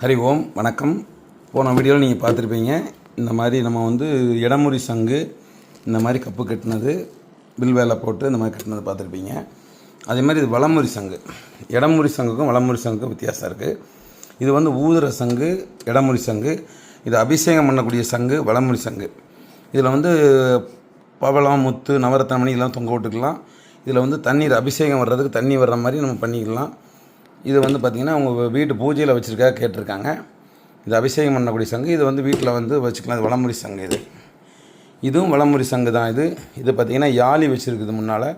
ஹரி ஓம் வணக்கம். போன வீடியோவில் நீங்கள் பார்த்துருப்பீங்க. இந்த மாதிரி நம்ம வந்து இடமுறி சங்கு இந்த மாதிரி கப்பு கட்டினது வில் வேலை போட்டு இந்த மாதிரி கட்டினது பார்த்துருப்பீங்க. அதே மாதிரி இது வலமுறி சங்கு. இடமுறி சங்குக்கும் வலமுறி சங்குக்கும் வித்தியாசம் இருக்குது. இது வந்து ஊதுற சங்கு இடமுறி சங்கு. இது அபிஷேகம் பண்ணக்கூடிய சங்கு வலமுறி சங்கு. இதில் வந்து பவளம் முத்து நவரத்தனமணி இதெல்லாம் தொங்க விட்டுக்கலாம். இதில் வந்து தண்ணீர் அபிஷேகம் வர்றதுக்கு தண்ணி வர்ற மாதிரி நம்ம பண்ணிக்கலாம். இது வந்து பார்த்திங்கன்னா அவங்க வீட்டு பூஜையில் வச்சுருக்கா கேட்டிருக்காங்க. இது அபிஷேகம் பண்ணக்கூடிய சங்கு. இது வந்து வீட்டில் வந்து வச்சுக்கலாம். இது வலமுறி சங்கு. இதுவும் வலமுறி சங்கு தான். இது பார்த்திங்கன்னா யாழி வச்சுருக்குது. முன்னால்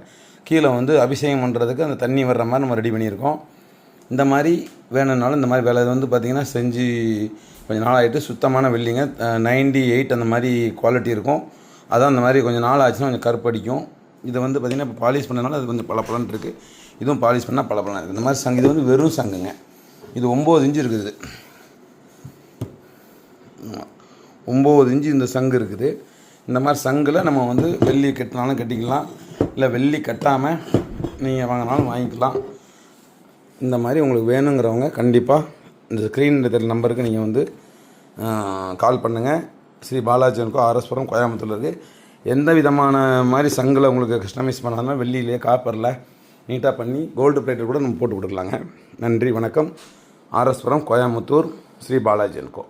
கீழே வந்து அபிஷேகம் பண்ணுறதுக்கு அந்த தண்ணி வர்ற மாதிரி நம்ம ரெடி பண்ணியிருக்கோம். இந்த மாதிரி வேணும்னாலும் இந்த மாதிரி வேலை இது வந்து பார்த்திங்கன்னா செஞ்சு கொஞ்சம் நாள் ஆகிட்டு சுத்தமான வெள்ளிங்க 98 அந்த மாதிரி குவாலிட்டி இருக்கும். அதான் அந்த மாதிரி கொஞ்சம் நாள் ஆச்சுன்னா கொஞ்சம் கருப்படிக்கும். இதை வந்து பார்த்திங்கன்னா இப்போ பாலிஷ் பண்ணனால அது கொஞ்சம் பளபளன்னு இருக்குது. இதுவும் பாலிஷ் பண்ணால் பளபளன்னு இருக்குது. இந்த மாதிரி சங்கு இது வந்து வெறும் சங்குங்க. இது 9 இன்ச்சு இருக்குது. 9 இன்ச்சு இந்த சங்கு இருக்குது. இந்த மாதிரி சங்கில் நம்ம வந்து வெள்ளி கட்டினாலும் கட்டிக்கலாம், இல்லை வெள்ளி கட்டாமல் நீங்கள் வாங்கினாலும் வாங்கிக்கலாம். இந்த மாதிரி உங்களுக்கு வேணுங்கிறவங்க கண்டிப்பாக இந்த ஸ்க்ரீன் இருக்கிற நம்பருக்கு நீங்கள் வந்து கால் பண்ணுங்கள். ஸ்ரீ பாலாஜி ஜென்கோ ஆர்எஸ்புரம் கோயம்புத்தூரில் இருக்குது. எந்த விதமான மாதிரி சங்கில் உங்களுக்கு கஸ்டமைஸ் பண்ணாலும் வெள்ளியிலே காப்பரில் நீட்டாக பண்ணி கோல்டு பிளேட்டர் கூட நம்ம போட்டு கொடுக்கலாங்க. நன்றி வணக்கம். ஆர்எஸ்புரம் கோயம்புத்தூர் ஸ்ரீ பாலாஜி ஜென்கோ.